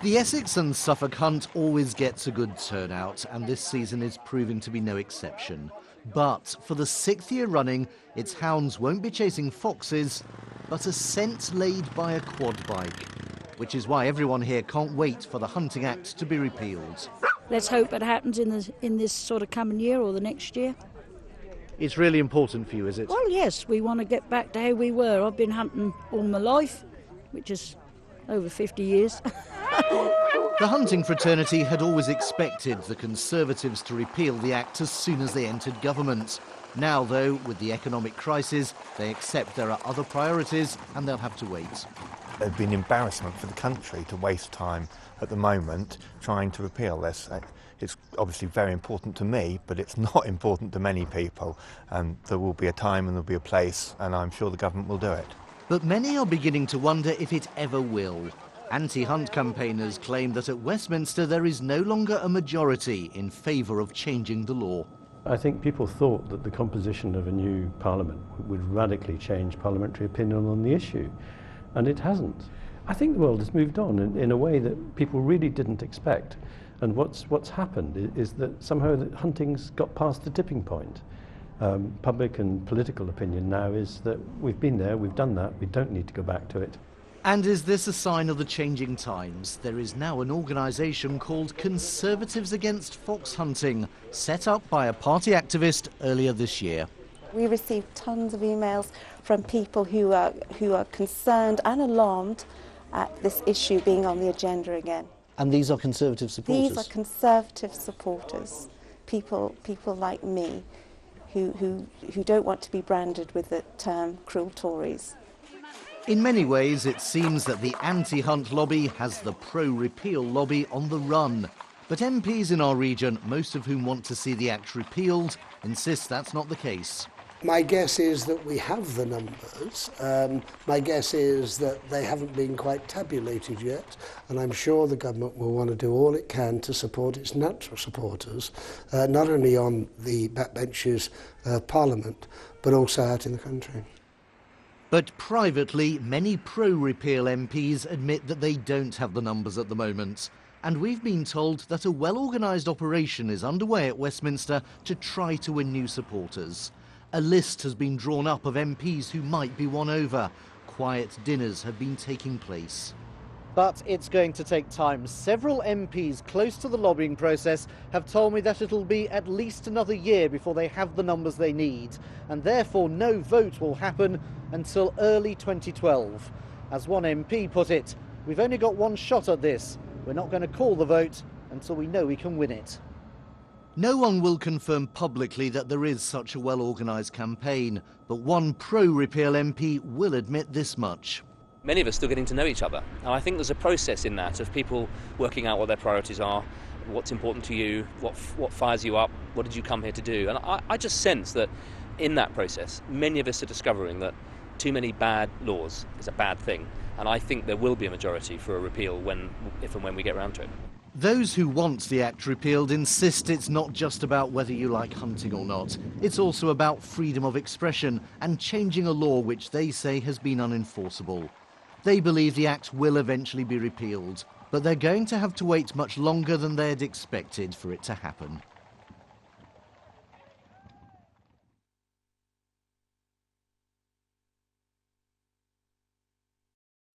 The Essex and Suffolk hunt always gets a good turnout, and this season is proving to be no exception. But for the 6th year running, its hounds won't be chasing foxes, but a scent laid by a quad bike, which is why everyone here can't wait for the Hunting Act to be repealed. Let's hope it happens in this sort of coming year or the next year. It's really important for you, is it? Well, yes, we want to get back to how we were. I've been hunting all my life, which is over 50 years. The hunting fraternity had always expected the Conservatives to repeal the Act as soon as they entered government. Now, though, with the economic crisis, they accept there are other priorities and they'll have to wait. It would be an embarrassment for the country to waste time at the moment trying to repeal this. It's obviously very important to me, but it's not important to many people. And there will be a time and there'll be a place, and I'm sure the government will do it. But many are beginning to wonder if it ever will. Anti-hunt campaigners claim that at Westminster there is no longer a majority in favour of changing the law. I think people thought that the composition of a new parliament would radically change parliamentary opinion on the issue, and it hasn't. I think the world has moved on in a way that people really didn't expect. And what's happened is that somehow hunting's got past the tipping point. Public and political opinion now is that we've been there, we've done that, we don't need to go back to it. And is this a sign of the changing times? There is now an organisation called Conservatives Against Fox Hunting, set up by a party activist earlier this year. We received tons of emails from people who are concerned and alarmed at this issue being on the agenda again. And these are Conservative supporters? These are Conservative supporters, people like me, who don't want to be branded with the term cruel Tories. In many ways, it seems that the anti-hunt lobby has the pro-repeal lobby on the run. But MPs in our region, most of whom want to see the Act repealed, insist that's not the case. My guess is that we have the numbers. My guess is that they haven't been quite tabulated yet, and I'm sure the government will want to do all it can to support its natural supporters, not only on the backbenches of Parliament, but also out in the country. But privately, many pro-repeal MPs admit that they don't have the numbers at the moment. And we've been told that a well-organised operation is underway at Westminster to try to win new supporters. A list has been drawn up of MPs who might be won over. Quiet dinners have been taking place. But it's going to take time. Several MPs close to the lobbying process have told me that it'll be at least another year before they have the numbers they need, and therefore no vote will happen until early 2012. As one MP put it, we've only got one shot at this. We're not going to call the vote until we know we can win it. No one will confirm publicly that there is such a well-organised campaign, but one pro-repeal MP will admit this much. Many of us still getting to know each other, and I think there's a process in that of people working out what their priorities are, what's important to you, what fires you up, what did you come here to do. And I just sense that in that process, many of us are discovering that too many bad laws is a bad thing, and I think there will be a majority for a repeal if and when we get around to it. Those who want the Act repealed insist it's not just about whether you like hunting or not. It's also about freedom of expression and changing a law which they say has been unenforceable. They believe the Act will eventually be repealed, but they're going to have to wait much longer than they'd expected for it to happen.